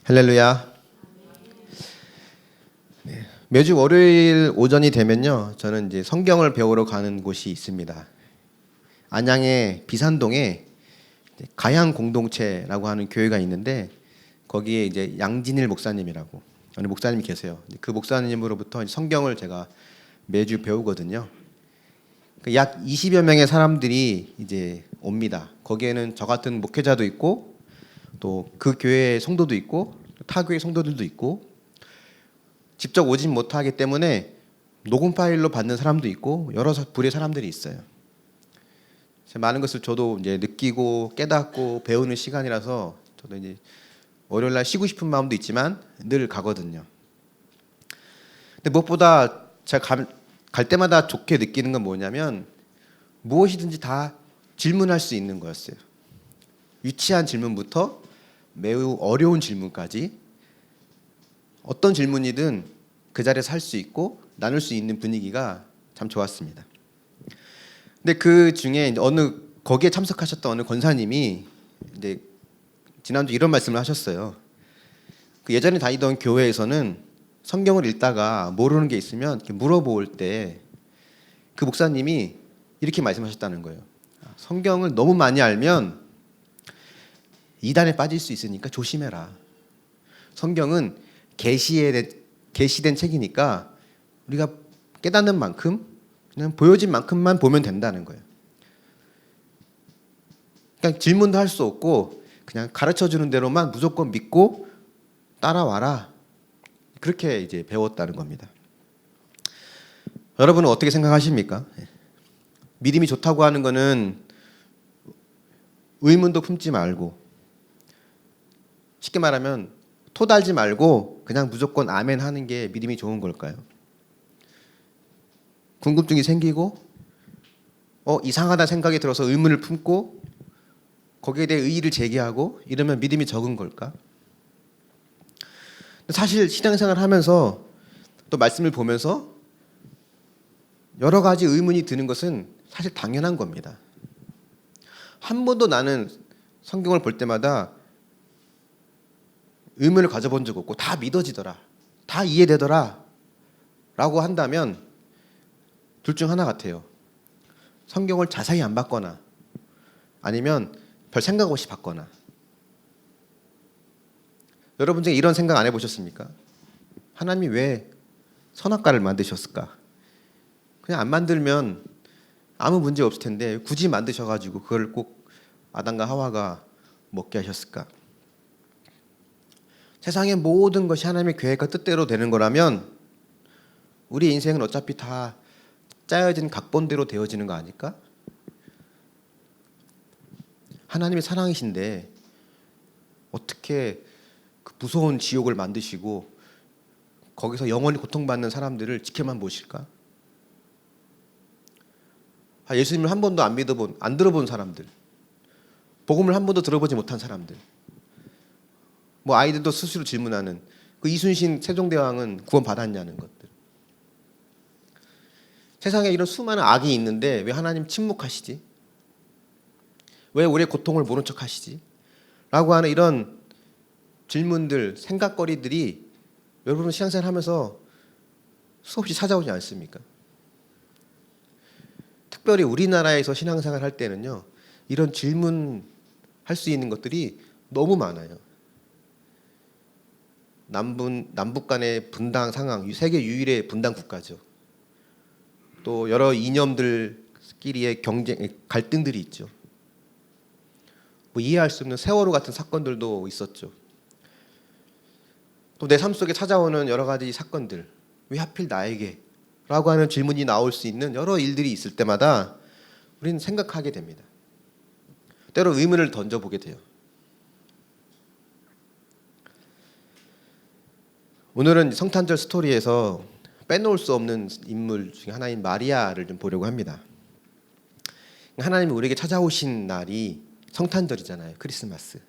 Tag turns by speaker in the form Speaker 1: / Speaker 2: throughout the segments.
Speaker 1: 할렐루야. 매주 월요일 오전이 되면요, 저는 이제 성경을 배우러 가는 곳이 있습니다. 안양의 비산동에 가양 공동체라고 하는 교회가 있는데 거기에 이제 양진일 목사님이라고 어느 목사님이 계세요. 그 목사님으로부터 성경을 제가 매주 배우거든요. 약 20여 명의 사람들이 이제 옵니다. 거기에는 저 같은 목회자도 있고 또 그 교회의 성도도 있고 타 교회 성도들도 있고 직접 오진 못하기 때문에 녹음 파일로 받는 사람도 있고 여러 부류의 사람들이 있어요. 많은 것을 저도 이제 느끼고 깨닫고 배우는 시간이라서 저도 이제 월요일 날 쉬고 싶은 마음도 있지만 늘 가거든요. 근데 무엇보다 제가 갈 때마다 좋게 느끼는 건 뭐냐면 무엇이든지 다 질문할 수 있는 거였어요. 유치한 질문부터 매우 어려운 질문까지 어떤 질문이든 그 자리에서 할 수 있고 나눌 수 있는 분위기가 참 좋았습니다. 근데 그 중에 거기에 참석하셨던 어느 권사님이 이제 지난주 이런 말씀을 하셨어요. 그 예전에 다니던 교회에서는 성경을 읽다가 모르는 게 있으면 이렇게 물어볼 때 그 목사님이 이렇게 말씀하셨다는 거예요. 성경을 너무 많이 알면 이단에 빠질 수 있으니까 조심해라. 성경은 계시된 책이니까 우리가 깨닫는 만큼 그냥 보여진 만큼만 보면 된다는 거예요. 그러니까 질문도 할 수 없고 그냥 가르쳐주는 대로만 무조건 믿고 따라와라. 그렇게 이제 배웠다는 겁니다. 여러분은 어떻게 생각하십니까? 믿음이 좋다고 하는 거는 의문도 품지 말고 쉽게 말하면 토 달지 말고 그냥 무조건 아멘 하는 게 믿음이 좋은 걸까요? 궁금증이 생기고 이상하다 생각이 들어서 의문을 품고 거기에 대해 의의를 제기하고 이러면 믿음이 적은 걸까? 사실 신앙생활을 하면서 또 말씀을 보면서 여러 가지 의문이 드는 것은 사실 당연한 겁니다. 한 번도 나는 성경을 볼 때마다 의문을 가져본 적 없고 다 믿어지더라, 다 이해되더라 라고 한다면 둘 중 하나 같아요. 성경을 자세히 안 봤거나 아니면 별 생각 없이 봤거나. 여러분 중에 이런 생각 안 해보셨습니까? 하나님이 왜 선악과를 만드셨을까? 그냥 안 만들면 아무 문제 없을 텐데 굳이 만드셔가지고 그걸 꼭 아담과 하와가 먹게 하셨을까? 세상의 모든 것이 하나님의 계획과 뜻대로 되는 거라면 우리 인생은 어차피 다 짜여진 각본대로 되어지는 거 아닐까? 하나님의 사랑이신데 어떻게 그 무서운 지옥을 만드시고 거기서 영원히 고통받는 사람들을 지켜만 보실까? 예수님을 한 번도 안 들어본 사람들, 복음을 한 번도 들어보지 못한 사람들, 아이들도 스스로 질문하는 그 이순신 세종대왕은 구원 받았냐는 것들. 세상에 이런 수많은 악이 있는데 왜 하나님 침묵하시지? 왜 우리의 고통을 모른 척 하시지? 라고 하는 이런 질문들, 생각거리들이 여러분 신앙생활 하면서 수없이 찾아오지 않습니까? 특별히 우리나라에서 신앙생활 할 때는요, 이런 질문할 수 있는 것들이 너무 많아요. 남북 간의 분당 상황, 세계 유일의 분당 국가죠. 또 여러 이념들끼리의 갈등들이 있죠. 이해할 수 없는 세월호 같은 사건들도 있었죠. 또 내 삶 속에 찾아오는 여러 가지 사건들, 왜 하필 나에게? 라고 하는 질문이 나올 수 있는 여러 일들이 있을 때마다 우리는 생각하게 됩니다. 때로 의문을 던져보게 돼요. 오늘은 성탄절 스토리에서 빼놓을 수 없는 인물 중에 하나인 마리아를 좀 보려고 합니다. 하나님이 우리에게 찾아오신 날이 성탄절이잖아요. 크리스마스.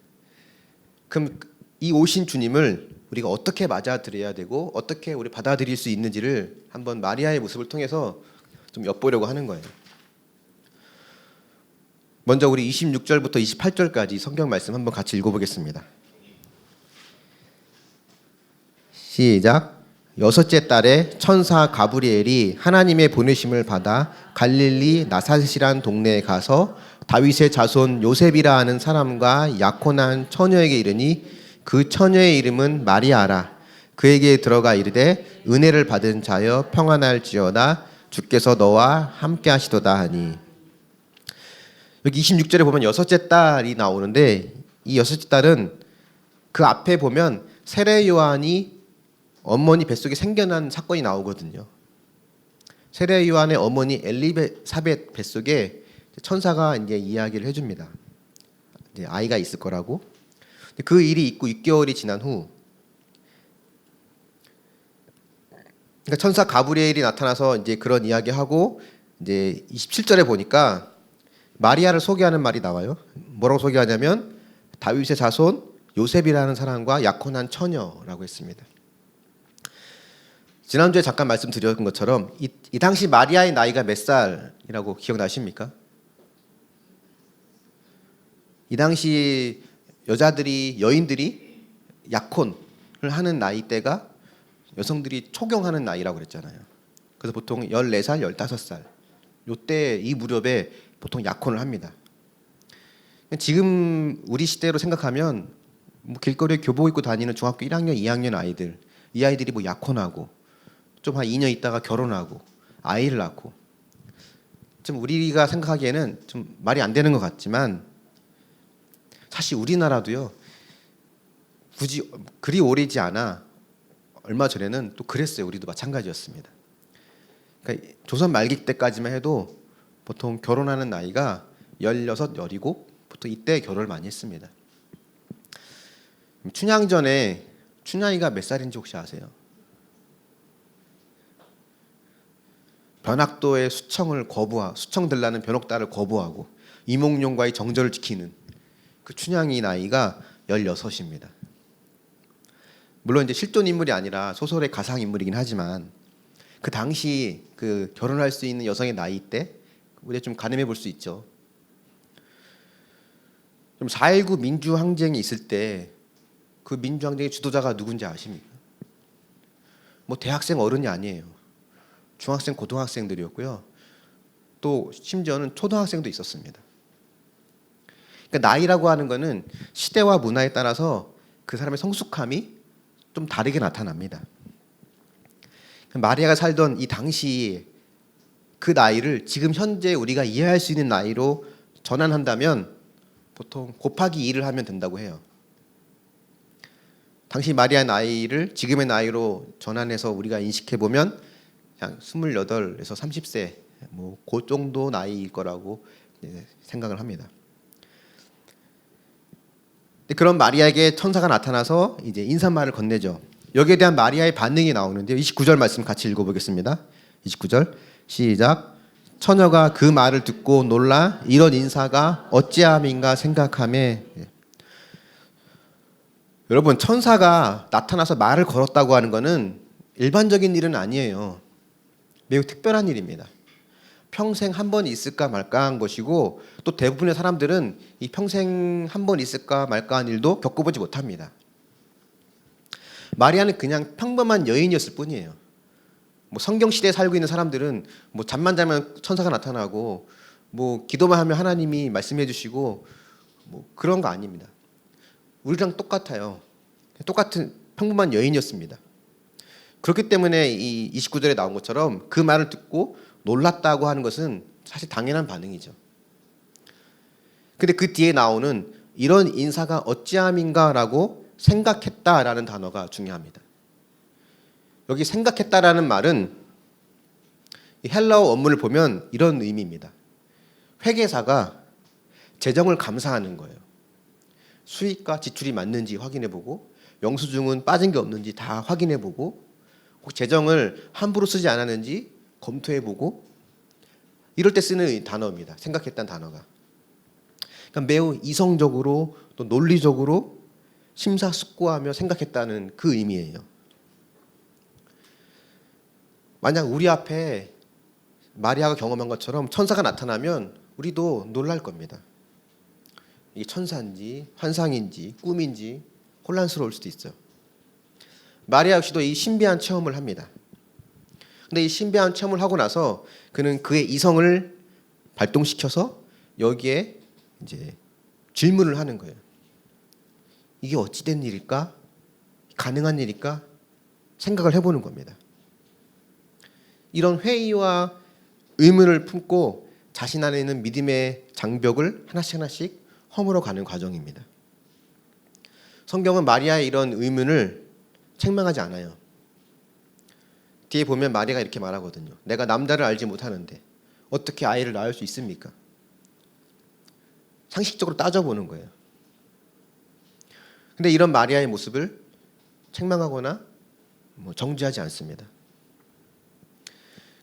Speaker 1: 그럼 이 오신 주님을 우리가 어떻게 맞아들여야 되고 어떻게 우리 받아들일 수 있는지를 한번 마리아의 모습을 통해서 좀 엿보려고 하는 거예요. 먼저 우리 26절부터 28절까지 성경 말씀 한번 같이 읽어보겠습니다. 시작. 여섯째 달에 천사 가브리엘이 하나님의 보내심을 받아 갈릴리 나사렛이란 동네에 가서 다윗의 자손 요셉이라 하는 사람과 약혼한 처녀에게 이르니 그 처녀의 이름은 마리아라. 그에게 들어가 이르되 은혜를 받은 자여 평안할지어다. 주께서 너와 함께 하시도다 하니. 여기 26절에 보면 여섯째 딸이 나오는데 이 여섯째 딸은 그 앞에 보면 세례 요한이 어머니 뱃속에 생겨난 사건이 나오거든요. 세례 요한의 어머니 엘리사벳 뱃속에 천사가 이제 이야기를 해줍니다. 이제 아이가 있을 거라고. 그 일이 있고 6개월이 지난 후, 그러니까 천사 가브리엘이 나타나서 이제 그런 이야기하고 이제 27절에 보니까 마리아를 소개하는 말이 나와요. 뭐라고 소개하냐면 다윗의 자손 요셉이라는 사람과 약혼한 처녀라고 했습니다. 지난주에 잠깐 말씀드렸던 것처럼 이 당시 마리아의 나이가 몇 살이라고 기억나십니까? 이 당시 여인들이 약혼을 하는 나이대가 여성들이 초경하는 나이라고 그랬잖아요. 그래서 보통 14살, 15살 요때 이 무렵에 보통 약혼을 합니다. 지금 우리 시대로 생각하면 뭐 길거리에 교복 입고 다니는 중학교 1학년, 2학년 아이들, 이 아이들이 뭐 약혼하고 좀 한 2년 있다가 결혼하고 아이를 낳고, 좀 우리가 생각하기에는 좀 말이 안 되는 것 같지만 사실 우리나라도요 굳이 그리 오래지 않아 얼마 전에는 또 그랬어요. 우리도 마찬가지였습니다. 그러니까 조선 말기 때까지만 해도 보통 결혼하는 나이가 16, 17 보통 이때 결혼을 많이 했습니다. 춘향전에 춘향이가 몇 살인지 혹시 아세요? 변학도의 수청 들라는 변옥달을 거부하고 이몽룡과의 정절을 지키는 그 춘향이 나이가 16입니다. 물론 이제 실존 인물이 아니라 소설의 가상 인물이긴 하지만 그 당시 그 결혼할 수 있는 여성의 나이 때 우리가 좀 가늠해 볼 수 있죠. 좀 4.19 민주항쟁이 있을 때 그 민주항쟁의 주도자가 누군지 아십니까? 뭐 대학생 어른이 아니에요. 중학생, 고등학생들이었고요. 또 심지어는 초등학생도 있었습니다. 그러니까 나이라고 하는 거는 시대와 문화에 따라서 그 사람의 성숙함이 좀 다르게 나타납니다. 마리아가 살던 이 당시 그 나이를 지금 현재 우리가 이해할 수 있는 나이로 전환한다면 보통 곱하기 2를 하면 된다고 해요. 당시 마리아 나이를 지금의 나이로 전환해서 우리가 인식해 보면 그냥 28에서 30세 뭐 그 정도 나이일 거라고 생각을 합니다. 그런 마리아에게 천사가 나타나서 이제 인사말을 건네죠. 여기에 대한 마리아의 반응이 나오는데요. 29절 말씀 같이 읽어보겠습니다. 29절 시작. 처녀가 그 말을 듣고 놀라 이런 인사가 어찌함인가 생각하며. 여러분, 천사가 나타나서 말을 걸었다고 하는 것은 일반적인 일은 아니에요. 매우 특별한 일입니다. 평생 한 번 있을까 말까 한 것이고 또 대부분의 사람들은 이 평생 한 번 있을까 말까 한 일도 겪어보지 못합니다. 마리아는 그냥 평범한 여인이었을 뿐이에요. 뭐 성경 시대에 살고 있는 사람들은 뭐 잠만 자면 천사가 나타나고 뭐 기도만 하면 하나님이 말씀해 주시고 뭐 그런 거 아닙니다. 우리랑 똑같아요. 똑같은 평범한 여인이었습니다. 그렇기 때문에 이 29절에 나온 것처럼 그 말을 듣고 놀랐다고 하는 것은 사실 당연한 반응이죠. 근데 그 뒤에 나오는 이런 인사가 어찌함인가라고 생각했다라는 단어가 중요합니다. 여기 생각했다라는 말은 헬라어 원문을 보면 이런 의미입니다. 회계사가 재정을 감사하는 거예요. 수익과 지출이 맞는지 확인해보고 영수증은 빠진 게 없는지 다 확인해보고 혹 재정을 함부로 쓰지 않았는지 검토해보고 이럴 때 쓰는 단어입니다. 생각했다는 단어가. 그러니까 매우 이성적으로 또 논리적으로 심사숙고하며 생각했다는 그 의미예요. 만약 우리 앞에 마리아가 경험한 것처럼 천사가 나타나면 우리도 놀랄 겁니다. 이게 천사인지 환상인지 꿈인지 혼란스러울 수도 있어요. 마리아 역시도 이 신비한 체험을 합니다. 근데 이 신비한 체험을 하고 나서 그는 그의 이성을 발동시켜서 여기에 이제 질문을 하는 거예요. 이게 어찌된 일일까? 가능한 일일까? 생각을 해보는 겁니다. 이런 회의와 의문을 품고 자신 안에 있는 믿음의 장벽을 하나씩 하나씩 허물어 가는 과정입니다. 성경은 마리아의 이런 의문을 책망하지 않아요. 뒤에 보면 마리아가 이렇게 말하거든요. 내가 남자를 알지 못하는데 어떻게 아이를 낳을 수 있습니까? 상식적으로 따져보는 거예요. 근데 이런 마리아의 모습을 책망하거나 정죄하지 않습니다.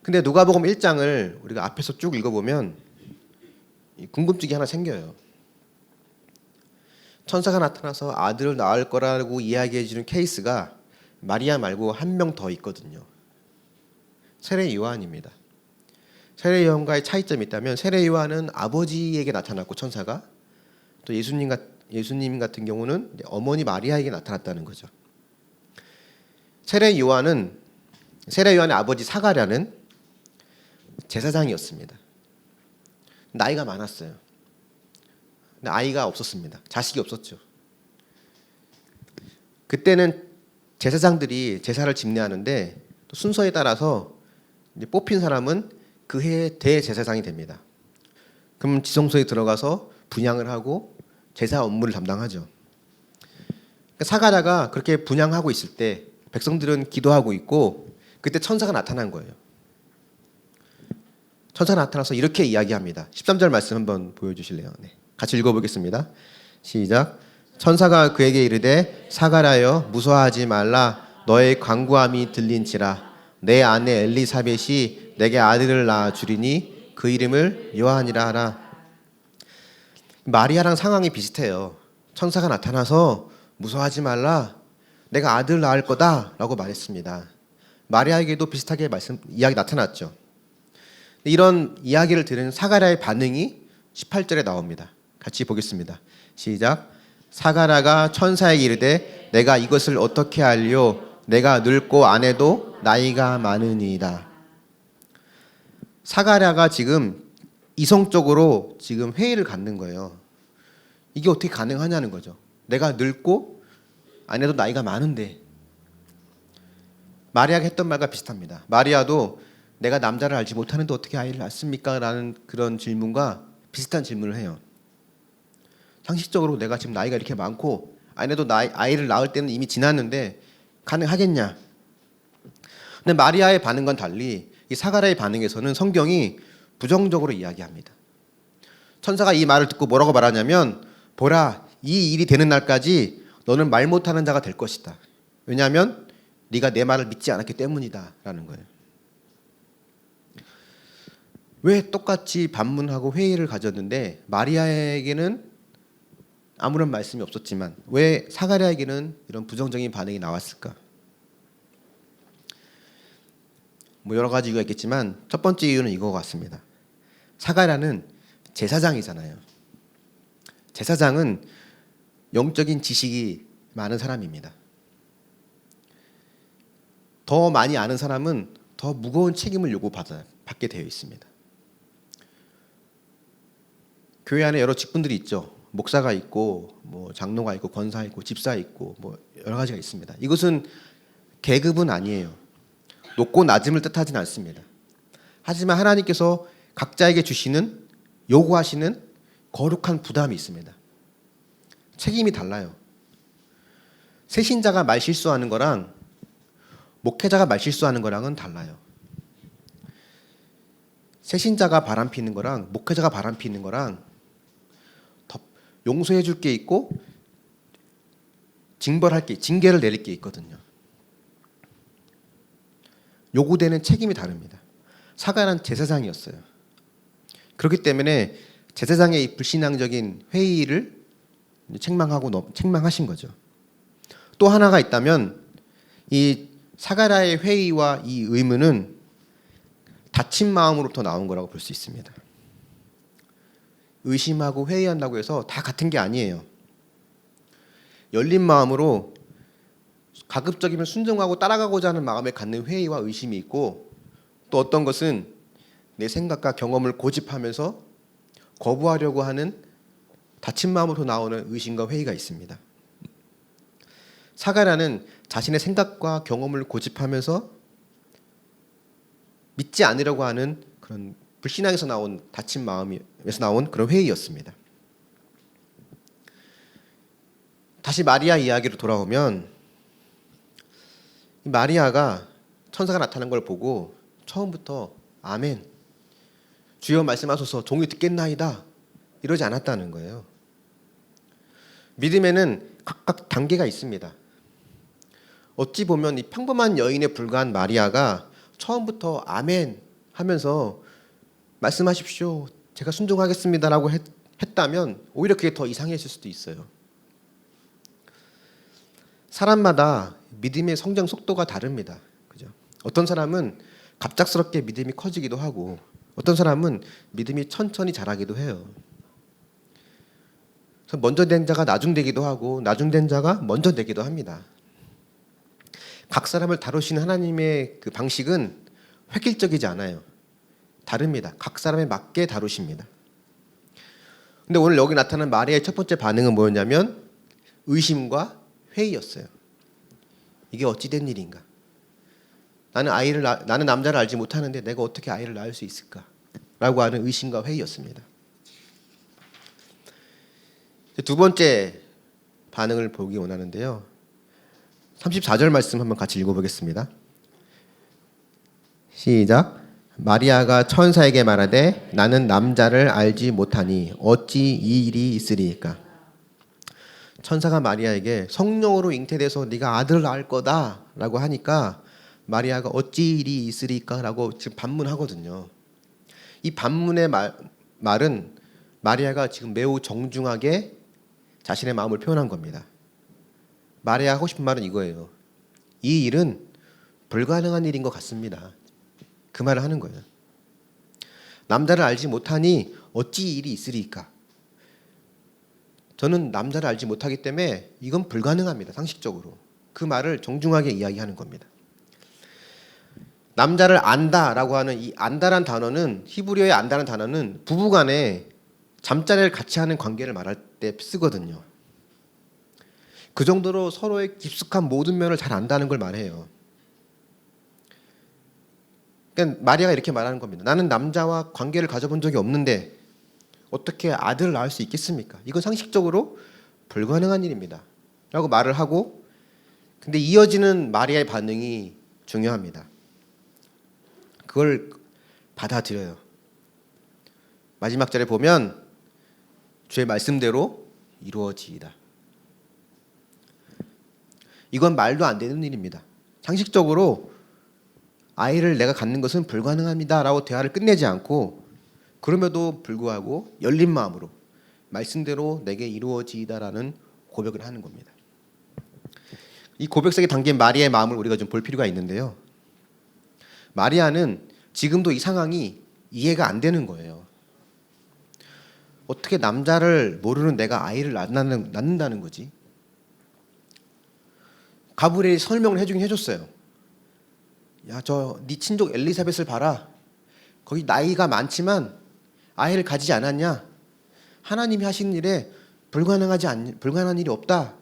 Speaker 1: 근데 누가복음 1장을 우리가 앞에서 쭉 읽어보면 궁금증이 하나 생겨요. 천사가 나타나서 아들을 낳을 거라고 이야기해 주는 케이스가 마리아 말고 한 명 더 있거든요. 세례 요한입니다. 세례 요한과의 차이점이 있다면 세례 요한은 아버지에게 나타났고 천사가 또 예수님 같은 경우는 어머니 마리아에게 나타났다는 거죠. 세례 요한의 아버지 사가랴는 제사장이었습니다. 나이가 많았어요. 근데 아이가 없었습니다. 자식이 없었죠. 그때는 제사장들이 제사를 집례하는데 순서에 따라서 이제 뽑힌 사람은 그 해의 대제사장이 됩니다. 그럼 지성소에 들어가서 분향을 하고 제사 업무를 담당하죠. 사가랴가 그렇게 분향하고 있을 때 백성들은 기도하고 있고 그때 천사가 나타난 거예요. 천사가 나타나서 이렇게 이야기합니다. 13절 말씀 한번 보여주실래요? 네. 같이 읽어보겠습니다. 시작. 천사가 그에게 이르되 사가랴여 무서워하지 말라. 너의 간구함이 들린지라. 내 아내 엘리사벳이 내게 아들을 낳아 주리니 그 이름을 요한이라 하라. 마리아랑 상황이 비슷해요. 천사가 나타나서 무서워하지 말라. 내가 아들 낳을 거다라고 말했습니다. 마리아에게도 비슷하게 이야기 나타났죠. 이런 이야기를 들은 사가랴의 반응이 18절에 나옵니다. 같이 보겠습니다. 시작. 사가랴가 천사에게 이르되 내가 이것을 어떻게 알리오? 내가 늙고 아내도 나이가 많으니이다. 사가랴가 지금 이성적으로 지금 회의를 갖는 거예요. 이게 어떻게 가능하냐는 거죠. 내가 늙고 아내도 나이가 많은데. 마리아가 했던 말과 비슷합니다. 마리아도 내가 남자를 알지 못하는데 어떻게 아이를 낳습니까? 라는 그런 질문과 비슷한 질문을 해요. 상식적으로 내가 지금 나이가 이렇게 많고 아내도 아이를 낳을 때는 이미 지났는데 가능하겠냐? 근데 마리아의 반응과는 달리 이 사가랴의 반응에서는 성경이 부정적으로 이야기합니다. 천사가 이 말을 듣고 뭐라고 말하냐면 보라, 이 일이 되는 날까지 너는 말 못하는 자가 될 것이다. 왜냐하면 네가 내 말을 믿지 않았기 때문이다 라는 거예요. 왜 똑같이 반문하고 회의를 가졌는데 마리아에게는 아무런 말씀이 없었지만 왜 사가랴에게는 이런 부정적인 반응이 나왔을까? 여러 가지 이유가 있겠지만 첫 번째 이유는 이거 같습니다. 사가랴는 제사장이잖아요. 제사장은 영적인 지식이 많은 사람입니다. 더 많이 아는 사람은 더 무거운 책임을 요구받게 되어 있습니다. 교회 안에 여러 직분들이 있죠. 목사가 있고 장로가 있고 권사 있고 집사 있고 여러 가지가 있습니다. 이것은 계급은 아니에요. 높고 낮음을 뜻하지는 않습니다. 하지만 하나님께서 각자에게 주시는 요구하시는 거룩한 부담이 있습니다. 책임이 달라요. 새신자가 말 실수하는 거랑 목회자가 말 실수하는 거랑은 달라요. 새신자가 바람피는 거랑 목회자가 바람피는 거랑 더 용서해 줄 게 있고 징계를 내릴 게 있거든요. 요구되는 책임이 다릅니다. 사가랴는 제사장이었어요. 그렇기 때문에 제사장의 이 불신앙적인 회의를 책망하신 거죠. 또 하나가 있다면 이 사가랴의 회의와 이 의문은 다친 마음으로부터 나온 거라고 볼 수 있습니다. 의심하고 회의한다고 해서 다 같은 게 아니에요. 열린 마음으로 가급적이면 순종하고 따라가고자 하는 마음에 갖는 회의와 의심이 있고, 또 어떤 것은 내 생각과 경험을 고집하면서 거부하려고 하는 다친 마음으로 나오는 의심과 회의가 있습니다. 사가랴는 자신의 생각과 경험을 고집하면서 믿지 않으려고 하는 그런 불신앙에서 나온 다친 마음에서 나온 그런 회의였습니다. 다시 마리아 이야기로 돌아오면, 마리아가 천사가 나타난 걸 보고 처음부터 아멘, 주여 말씀하소서, 종이 듣겠나이다 이러지 않았다는 거예요. 믿음에는 각각 단계가 있습니다. 어찌 보면 이 평범한 여인에 불과한 마리아가 처음부터 아멘 하면서 말씀하십시오, 제가 순종하겠습니다라고 했다면 오히려 그게 더 이상했을 수도 있어요. 사람마다 믿음의 성장 속도가 다릅니다. 그죠? 어떤 사람은 갑작스럽게 믿음이 커지기도 하고, 어떤 사람은 믿음이 천천히 자라기도 해요. 그래서 먼저 된 자가 나중되기도 하고, 나중된 자가 먼저 되기도 합니다. 각 사람을 다루시는 하나님의 그 방식은 획일적이지 않아요. 다릅니다. 각 사람에 맞게 다루십니다. 근데 오늘 여기 나타난 마리아의 첫 번째 반응은 뭐였냐면 의심과 회의였어요. 이게 어찌 된 일인가? 나는 남자를 알지 못하는데 내가 어떻게 아이를 낳을 수 있을까? 라고 하는 의심과 회의였습니다. 두 번째 반응을 보기 원하는데요. 34절 말씀 한번 같이 읽어보겠습니다. 시작. 마리아가 천사에게 말하되 나는 남자를 알지 못하니 어찌 이 일이 있으리이까? 천사가 마리아에게 성령으로 잉태돼서 네가 아들을 낳을 거다라고 하니까 마리아가 어찌 일이 있으리까라고 지금 반문하거든요. 이 반문의 말은 마리아가 지금 매우 정중하게 자신의 마음을 표현한 겁니다. 마리아가 하고 싶은 말은 이거예요. 이 일은 불가능한 일인 것 같습니다. 그 말을 하는 거예요. 남자를 알지 못하니 어찌 일이 있으리까? 저는 남자를 알지 못하기 때문에 이건 불가능합니다. 상식적으로. 그 말을 정중하게 이야기하는 겁니다. 남자를 안다라고 하는 이 안다란 단어는, 히브리어의 안다란 단어는 부부간에 잠자리를 같이 하는 관계를 말할 때 쓰거든요. 그 정도로 서로의 깊숙한 모든 면을 잘 안다는 걸 말해요. 그러니까 마리아가 이렇게 말하는 겁니다. 나는 남자와 관계를 가져본 적이 없는데 어떻게 아들을 낳을 수 있겠습니까? 이건 상식적으로 불가능한 일입니다. 라고 말을 하고, 근데 이어지는 마리아의 반응이 중요합니다. 그걸 받아들여요. 마지막 절에 보면 주의 말씀대로 이루어지이다. 이건 말도 안 되는 일입니다. 상식적으로 아이를 내가 갖는 것은 불가능합니다 라고 대화를 끝내지 않고, 그럼에도 불구하고 열린 마음으로 말씀대로 내게 이루어지이다라는 고백을 하는 겁니다. 이 고백속에 담긴 마리아의 마음을 우리가 좀 볼 필요가 있는데요. 마리아는 지금도 이 상황이 이해가 안 되는 거예요. 어떻게 남자를 모르는 내가 아이를 낳는다는 거지? 가브리엘이 설명을 해주긴 해줬어요. 야, 네 친족 엘리사벳을 봐라. 거기 나이가 많지만 아이를 가지지 않았냐? 하나님이 하시는 일에 불가능한 일이 없다.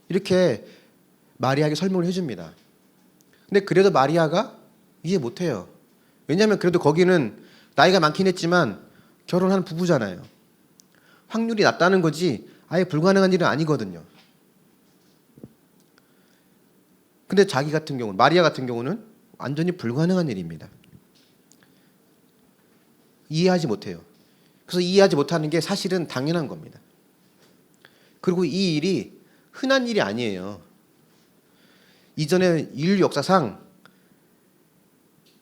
Speaker 1: 이렇게 마리아에게 설명을 해줍니다. 근데 그래도 마리아가 이해 못해요. 왜냐하면 그래도 거기는 나이가 많긴 했지만 결혼한 부부잖아요. 확률이 낮다는 거지 아예 불가능한 일은 아니거든요. 근데 마리아 같은 경우는 완전히 불가능한 일입니다. 이해하지 못해요. 그래서 이해하지 못하는 게 사실은 당연한 겁니다. 그리고 이 일이 흔한 일이 아니에요. 이전에 인류 역사상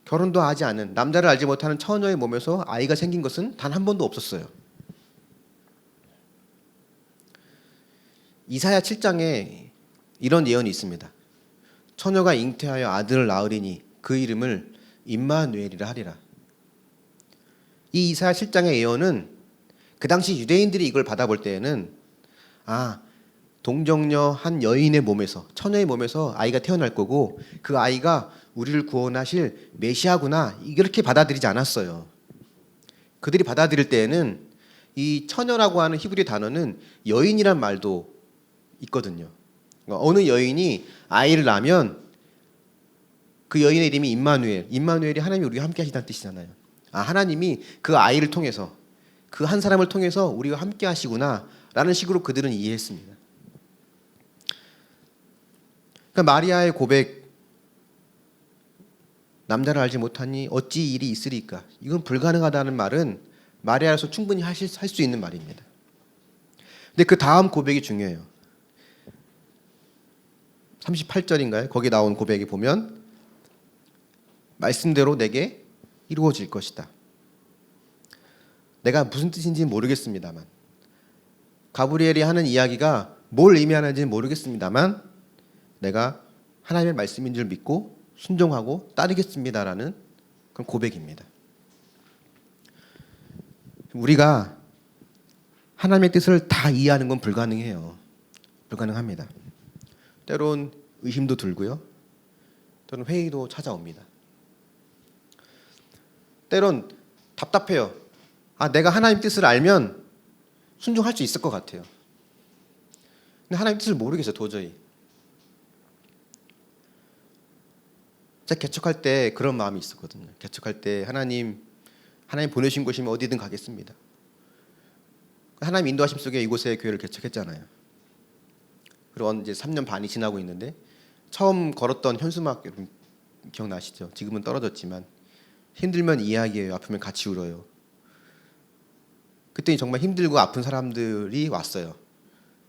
Speaker 1: 결혼도 하지 않은, 남자를 알지 못하는 처녀의 몸에서 아이가 생긴 것은 단 한 번도 없었어요. 이사야 7장에 이런 예언이 있습니다. 처녀가 잉태하여 아들을 낳으리니 그 이름을 임마누엘이라 하리라. 이 이사야 7장의 예언은 그 당시 유대인들이 이걸 받아볼 때에는 동정녀 한 여인의 몸에서, 처녀의 몸에서 아이가 태어날 거고 그 아이가 우리를 구원하실 메시아구나, 이렇게 받아들이지 않았어요. 그들이 받아들일 때에는 이 처녀라고 하는 히브리 단어는 여인이란 말도 있거든요. 그러니까 어느 여인이 아이를 낳으면 그 여인의 이름이 임마누엘, 임마누엘이 하나님이 우리와 함께 하시다는 뜻이잖아요. 하나님이 그 아이를 통해서, 그 한 사람을 통해서 우리와 함께 하시구나 라는 식으로 그들은 이해했습니다. 그러니까 마리아의 고백, 남자를 알지 못하니 어찌 일이 있으리까, 이건 불가능하다는 말은 마리아로서 충분히 할 수 있는 말입니다. 근데 그 다음 고백이 중요해요. 38절인가요? 거기 나온 고백이 보면 말씀대로 내게 이루어질 것이다. 내가 무슨 뜻인지 모르겠습니다만, 가브리엘이 하는 이야기가 뭘 의미하는지는 모르겠습니다만 내가 하나님의 말씀인 줄 믿고 순종하고 따르겠습니다라는 그런 고백입니다. 우리가 하나님의 뜻을 다 이해하는 건 불가능해요. 불가능합니다. 때론 의심도 들고요. 때론 회의도 찾아옵니다. 때론 답답해요. 내가 하나님 뜻을 알면 순종할 수 있을 것 같아요. 근데 하나님 뜻을 모르겠어요, 도저히. 제가 개척할 때 그런 마음이 있었거든요. 개척할 때 하나님 보내신 곳이면 어디든 가겠습니다. 하나님 인도하심 속에 이곳에 교회를 개척했잖아요. 그리고 이제 3년 반이 지나고 있는데 처음 걸었던 현수막 여러분 기억나시죠? 지금은 떨어졌지만 힘들면 이야기해요. 아프면 같이 울어요. 그때 정말 힘들고 아픈 사람들이 왔어요.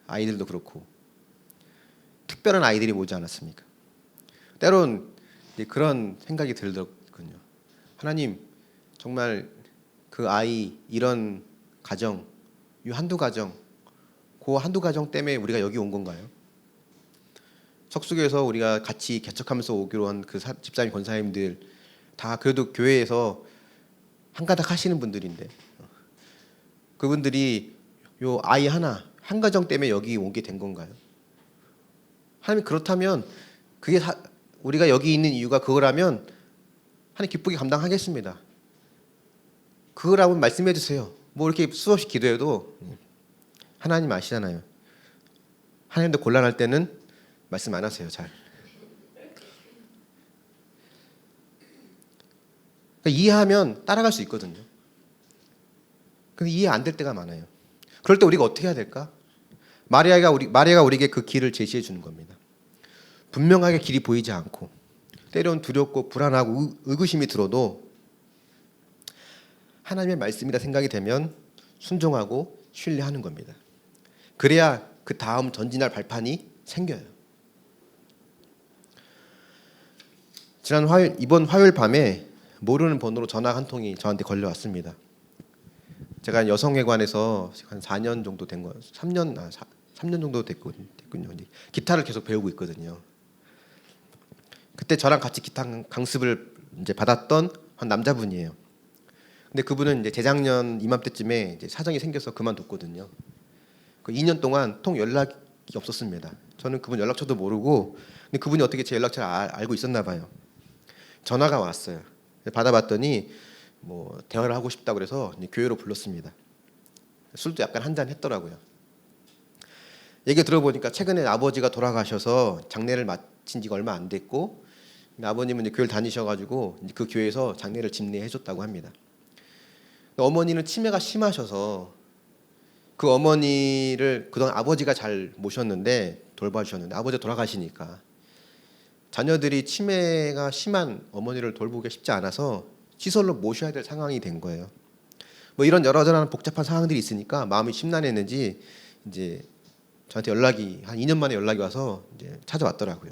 Speaker 1: 아이들도 그렇고 특별한 아이들이 오지 않았습니까? 때론 그런 생각이 들더군요. 하나님, 정말 그 아이, 이런 가정, 이 한두 가정, 그 한두 가정 때문에 우리가 여기 온 건가요? 석수교에서 우리가 같이 개척하면서 오기로 한 그 집사님 권사님들 다 그래도 교회에서 한가닥 하시는 분들인데 그분들이 요 아이 하나, 한 가정 때문에 여기 오게 된 건가요? 하나님, 그렇다면 그게 우리가 여기 있는 이유가 그거라면 하나님 기쁘게 감당하겠습니다. 그거라면 말씀해 주세요. 뭐 이렇게 수없이 기도해도 하나님 아시잖아요. 하나님도 곤란할 때는 말씀 안 하세요, 잘. 그러니까 이해하면 따라갈 수 있거든요. 근데 이해 안 될 때가 많아요. 그럴 때 우리가 어떻게 해야 될까? 마리아가 우리에게 그 길을 제시해 주는 겁니다. 분명하게 길이 보이지 않고 때론 두렵고 불안하고 의구심이 들어도 하나님의 말씀이라 생각이 되면 순종하고 신뢰하는 겁니다. 그래야 그 다음 전진할 발판이 생겨요. 이번 화요일 밤에 모르는 번호로 전화 한 통이 저한테 걸려왔습니다. 제가 여성회관에서 한 4년 정도 된 거, 3년 정도 됐군요. 기타를 계속 배우고 있거든요. 그때 저랑 같이 기타 강습을 이제 받았던 한 남자분이에요. 근데 그분은 이제 재작년 이맘때쯤에 이제 사정이 생겨서 그만뒀거든요. 그 2년 동안 통 연락이 없었습니다. 저는 그분 연락처도 모르고, 근데 그분이 어떻게 제 연락처를 알고 있었나 봐요. 전화가 왔어요. 받아봤더니 뭐 대화를 하고 싶다고 그래서 교회로 불렀습니다. 술도 약간 한잔 했더라고요. 얘기 들어보니까 최근에 아버지가 돌아가셔서 장례를 마친 지가 얼마 안 됐고, 아버님은 이제 교회를 다니셔가지고 그 교회에서 장례를 집례해줬다고 합니다. 어머니는 치매가 심하셔서 그 어머니를 그동안 아버지가 잘 모셨는데 돌봐주셨는데 아버지가 돌아가시니까 자녀들이 치매가 심한 어머니를 돌보기가 쉽지 않아서 시설로 모셔야 될 상황이 된 거예요. 뭐 이런 여러저런 복잡한 상황들이 있으니까 마음이 심란했는지 이제 저한테 연락이 한 2년 만에 연락이 와서 이제 찾아왔더라고요.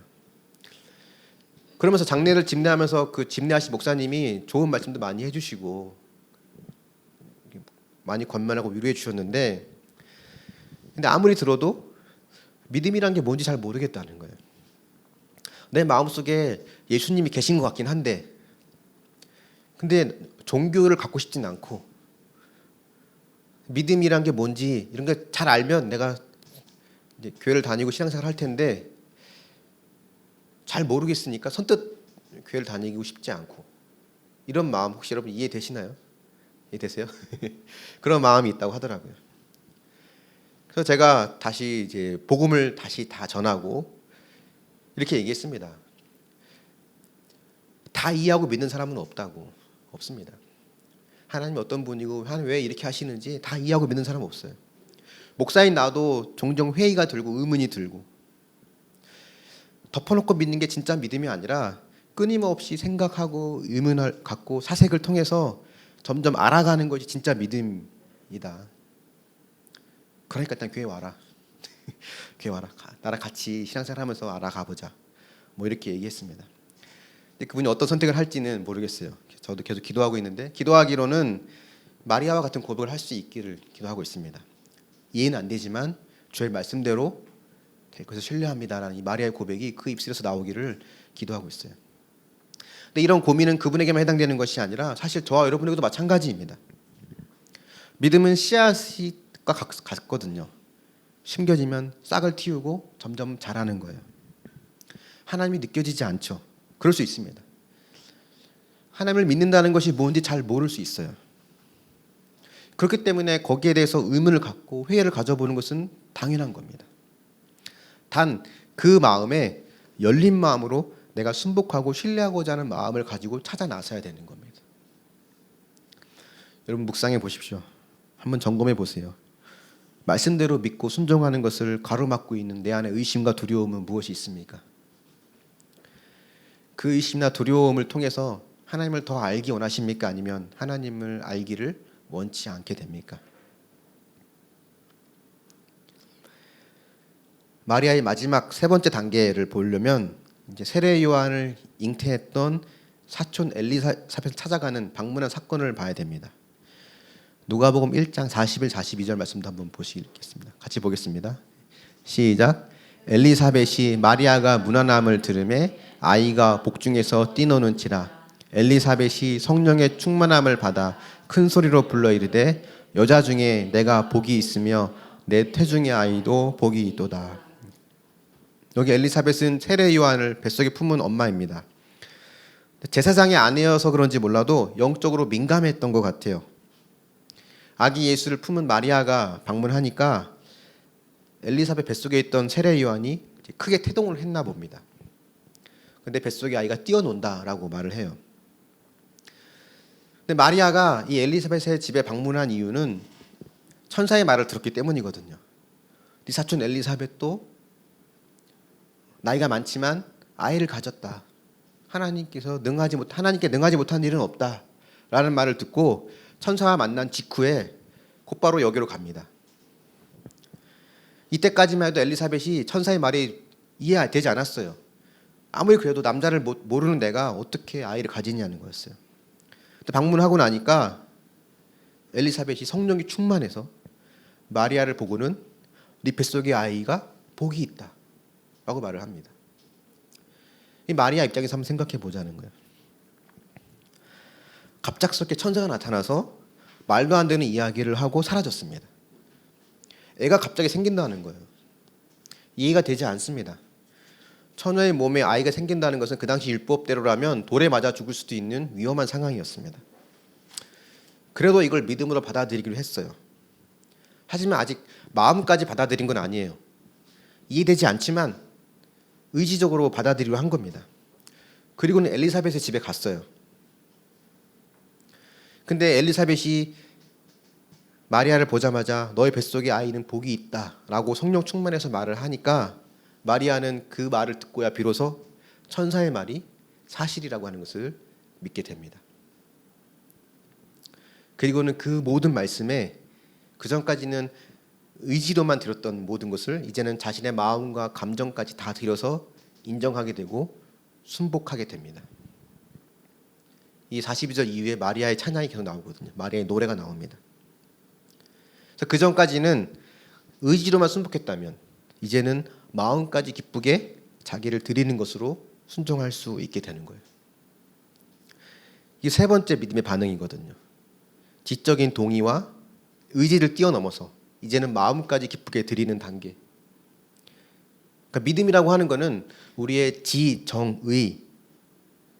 Speaker 1: 그러면서 장례를 집례하면서 그 집례하신 목사님이 좋은 말씀도 많이 해주시고 많이 권면하고 위로해 주셨는데, 근데 아무리 들어도 믿음이란 게 뭔지 잘 모르겠다는 거예요. 내 마음속에 예수님이 계신 것 같긴 한데, 근데 종교를 갖고 싶진 않고, 믿음이란 게 뭔지 이런 게 잘 알면 내가 이제 교회를 다니고 신앙생활 할 텐데 잘 모르겠으니까 선뜻 교회를 다니고 싶지 않고, 이런 마음 혹시 여러분 이해되시나요? 이해되세요? 그런 마음이 있다고 하더라고요. 그래서 제가 다시 이제 복음을 다시 다 전하고 이렇게 얘기했습니다. 다 이해하고 믿는 사람은 없습니다. 하나님이 어떤 분이고 하나님 왜 이렇게 하시는지 다 이해하고 믿는 사람은 없어요. 목사인 나도 종종 회의가 들고 의문이 들고, 덮어놓고 믿는 게 진짜 믿음이 아니라 끊임없이 생각하고 의문을 갖고 사색을 통해서 점점 알아가는 것이 진짜 믿음이다. 그러니까 일단 교회 와라. 교회 와라. 나랑 같이 신앙생활하면서 알아가보자. 뭐 이렇게 얘기했습니다. 근데 그분이 어떤 선택을 할지는 모르겠어요. 저도 계속 기도하고 있는데, 기도하기로는 마리아와 같은 고백을 할 수 있기를 기도하고 있습니다. 이해는 안 되지만 주의 말씀대로 될 것을 신뢰합니다라는 이 마리아의 고백이 그 입술에서 나오기를 기도하고 있어요. 근데 이런 고민은 그분에게만 해당되는 것이 아니라 사실 저와 여러분에게도 마찬가지입니다. 믿음은 씨앗과 같거든요. 심겨지면 싹을 틔우고 점점 자라는 거예요. 하나님이 느껴지지 않죠. 그럴 수 있습니다. 하나님을 믿는다는 것이 뭔지 잘 모를 수 있어요. 그렇기 때문에 거기에 대해서 의문을 갖고 회의를 가져보는 것은 당연한 겁니다. 단 그 마음에 열린 마음으로 내가 순복하고 신뢰하고자 하는 마음을 가지고 찾아 나서야 되는 겁니다. 여러분 묵상해 보십시오. 한번 점검해 보세요. 말씀대로 믿고 순종하는 것을 가로막고 있는 내 안에 의심과 두려움은 무엇이 있습니까? 그 의심이나 두려움을 통해서 하나님을 더 알기 원하십니까? 아니면 하나님을 알기를 원치 않게 됩니까? 마리아의 마지막 세 번째 단계를 보려면 이제 세례 요한을 잉태했던 사촌 엘리사벳을 찾아가는 방문한 사건을 봐야 됩니다. 누가복음 1장 41, 42절 말씀도 한번 보시겠습니다. 같이 보겠습니다. 시작. 엘리사벳이 마리아가 문안함을 들으매 아이가 복중에서 뛰노는지라. 엘리사벳이 성령의 충만함을 받아 큰 소리로 불러 이르되 여자 중에 내가 복이 있으며 내 태중의 아이도 복이 있도다. 여기 엘리사벳은 세례 요한을 뱃속에 품은 엄마입니다. 제사장의 아내여서 그런지 몰라도 영적으로 민감했던 것 같아요. 아기 예수를 품은 마리아가 방문하니까 엘리사벳 뱃속에 있던 세례 요한이 크게 태동을 했나 봅니다. 근데 뱃속에 아이가 뛰어논다라고 말을 해요. 근데 마리아가 이 엘리사벳의 집에 방문한 이유는 천사의 말을 들었기 때문이거든요. 네 사촌 엘리사벳도 나이가 많지만 아이를 가졌다. 하나님께 능하지 못한 일은 없다라는 말을 듣고 천사와 만난 직후에 곧바로 여기로 갑니다. 이때까지만 해도 엘리사벳이 천사의 말이 이해되지 않았어요. 아무리 그래도 남자를 모르는 내가 어떻게 아이를 가지냐는 거였어요. 근데 방문하고 나니까 엘리사벳이 성령이 충만해서 마리아를 보고는 네 뱃속의 아이가 복이 있다 라고 말을 합니다. 이 마리아 입장에서 한번 생각해 보자는 거예요. 갑작스럽게 천사가 나타나서 말도 안 되는 이야기를 하고 사라졌습니다. 애가 갑자기 생긴다는 거예요. 이해가 되지 않습니다. 처녀의 몸에 아이가 생긴다는 것은 그 당시 율법대로라면 돌에 맞아 죽을 수도 있는 위험한 상황이었습니다. 그래도 이걸 믿음으로 받아들이기로 했어요. 하지만 아직 마음까지 받아들인 건 아니에요. 이해되지 않지만 의지적으로 받아들이려 한 겁니다. 그리고는 엘리사벳의 집에 갔어요. 근데 엘리사벳이 마리아를 보자마자 너의 뱃속에 아이는 복이 있다라고 성령 충만해서 말을 하니까 마리아는 그 말을 듣고야 비로소 천사의 말이 사실이라고 하는 것을 믿게 됩니다. 그리고는 그 모든 말씀에 그전까지는 의지로만 들었던 모든 것을 이제는 자신의 마음과 감정까지 다 들여서 인정하게 되고 순복하게 됩니다. 이 42절 이후에 마리아의 찬양이 계속 나오거든요. 마리아의 노래가 나옵니다. 그래서 그전까지는 의지로만 순복했다면 이제는 마음까지 기쁘게 자기를 드리는 것으로 순종할 수 있게 되는 거예요. 이게 세 번째 믿음의 반응이거든요. 지적인 동의와 의지를 뛰어넘어서 이제는 마음까지 기쁘게 드리는 단계. 그러니까 믿음이라고 하는 거는 우리의 지, 정, 의,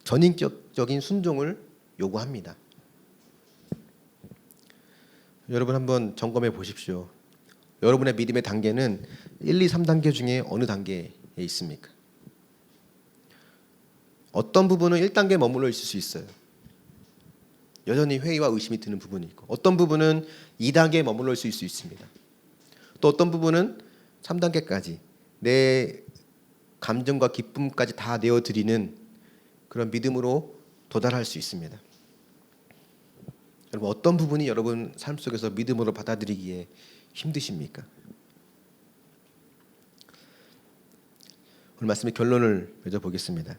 Speaker 1: 전인격적인 순종을 요구합니다. 여러분 한번 점검해 보십시오. 여러분의 믿음의 단계는 1, 2, 3단계 중에 어느 단계에 있습니까? 어떤 부분은 1단계에 머물러 있을 수 있어요. 여전히 회의와 의심이 드는 부분이 있고, 어떤 부분은 2단계에 머물러 있을 수 있습니다. 또 어떤 부분은 3단계까지 내 감정과 기쁨까지 다 내어드리는 그런 믿음으로 도달할 수 있습니다. 여러분, 어떤 부분이 여러분 삶 속에서 믿음으로 받아들이기에 힘드십니까? 오늘 말씀의 결론을 맺어보겠습니다.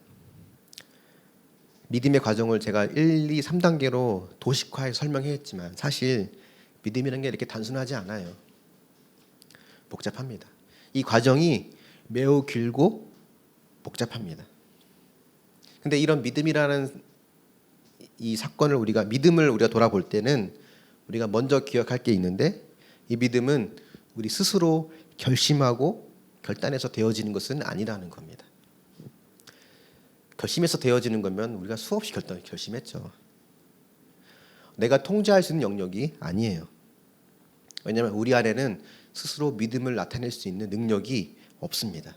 Speaker 1: 믿음의 과정을 제가 1, 2, 3단계로 도식화해 설명했지만 사실 믿음이라는 게 이렇게 단순하지 않아요. 복잡합니다. 이 과정이 매우 길고 복잡합니다. 근데 이런 믿음이라는 이 사건을 믿음을 우리가 돌아볼 때는 우리가 먼저 기억할 게 있는데, 이 믿음은 우리 스스로 결심하고 결단해서 되어지는 것은 아니라는 겁니다. 결심해서 되어지는 거면 우리가 수없이 결심했죠. 내가 통제할 수 있는 영역이 아니에요. 왜냐하면 우리 안에는 스스로 믿음을 나타낼 수 있는 능력이 없습니다.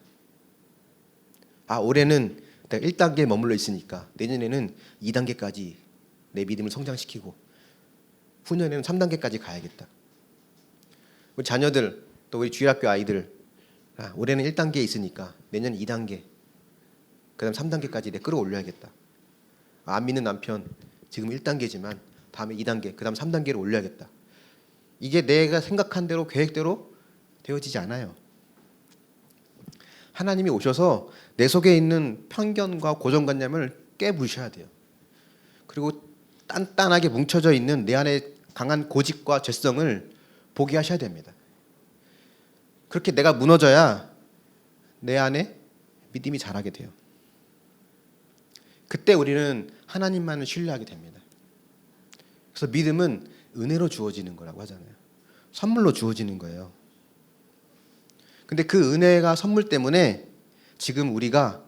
Speaker 1: 올해는 내가 1단계에 머물러 있으니까 내년에는 2단계까지 내 믿음을 성장시키고 후년에는 3단계까지 가야겠다. 우리 자녀들, 또 우리 주일학교 아이들, 올해는 1단계에 있으니까 내년 2단계, 그 다음 3단계까지 내가 끌어올려야겠다. 안 믿는 남편, 지금 1단계지만 다음에 2단계, 그 다음 3단계로 올려야겠다. 이게 내가 생각한 대로, 계획대로 되어지지 않아요. 하나님이 오셔서 내 속에 있는 편견과 고정관념을 깨부셔야 돼요. 그리고 단단하게 뭉쳐져 있는 내 안에 강한 고집과 죄성을 보게 하셔야 됩니다. 그렇게 내가 무너져야 내 안에 믿음이 자라게 돼요. 그때 우리는 하나님만을 신뢰하게 됩니다. 그래서 믿음은 은혜로 주어지는 거라고 하잖아요. 선물로 주어지는 거예요. 근데 그 은혜가 선물 때문에 지금 우리가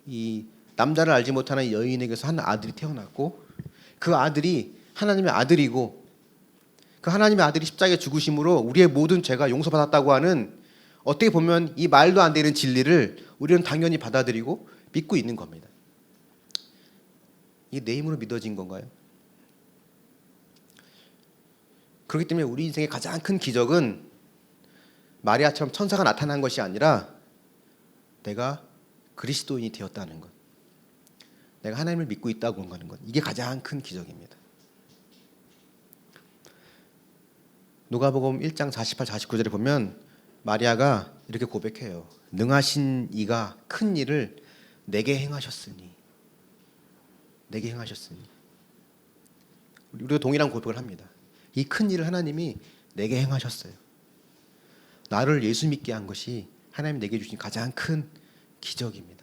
Speaker 1: 이 남자를 알지 못하는 여인에게서 한 아들이 태어났고, 그 아들이 하나님의 아들이고, 그 하나님의 아들이 십자가에 죽으심으로 우리의 모든 죄가 용서받았다고 하는, 어떻게 보면 이 말도 안 되는 진리를 우리는 당연히 받아들이고 믿고 있는 겁니다. 이게 내 힘으로 믿어진 건가요? 그렇기 때문에 우리 인생의 가장 큰 기적은 마리아처럼 천사가 나타난 것이 아니라 내가 그리스도인이 되었다는 것, 내가 하나님을 믿고 있다고 하는 것, 이게 가장 큰 기적입니다. 누가복음 1장 48, 49절에 보면 마리아가 이렇게 고백해요. 능하신 이가 큰 일을 내게 행하셨으니. 내게 행하셨으니. 우리도 동일한 고백을 합니다. 이 큰 일을 하나님이 내게 행하셨어요. 나를 예수 믿게 한 것이 하나님 내게 주신 가장 큰 기적입니다.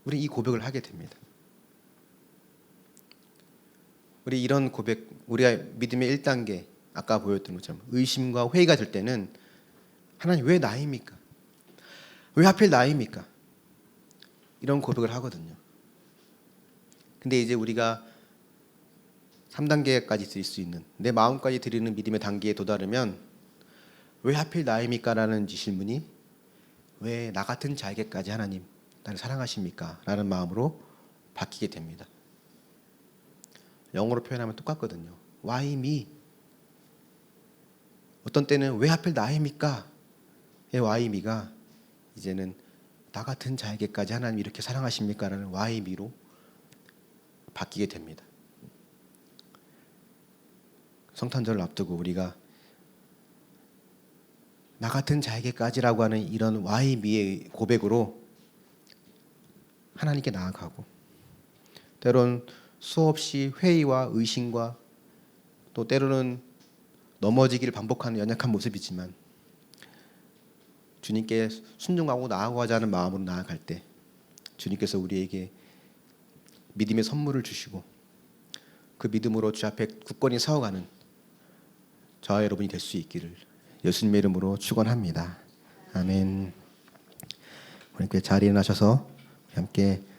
Speaker 1: 우리 이 고백을 하게 됩니다. 우리 이런 고백, 우리가 믿음의 1단계, 아까 보였던 것처럼 의심과 회의가 될 때는 하나님 왜 나입니까? 왜 하필 나입니까? 이런 고백을 하거든요. 근데 이제 우리가 3단계까지 드릴 수 있는, 내 마음까지 드리는 믿음의 단계에 도달하면 왜 하필 나입니까? 라는 질문이 왜 나 같은 자에게까지 하나님 나를 사랑하십니까? 라는 마음으로 바뀌게 됩니다. 영어로 표현하면 똑같거든요. Why me? 어떤 때는 왜 하필 나입니까? 의 why me가 이제는 나 같은 자에게까지 하나님 이렇게 사랑하십니까? 라는 why me로 바뀌게 됩니다. 성탄절을 앞두고 우리가 나 같은 자에게까지라고 하는 이런 why me의 고백으로 하나님께 나아가고, 때로는 수없이 회의와 의심과 또 때로는 넘어지기를 반복하는 연약한 모습이지만 주님께 순종하고 나아가자는 마음으로 나아갈 때 주님께서 우리에게 믿음의 선물을 주시고 그 믿음으로 주 앞에 굳건히 서어가는 저와 여러분이 될 수 있기를 예수님의 이름으로 축원합니다. 아멘. 우리 함께 자리에 나셔서 함께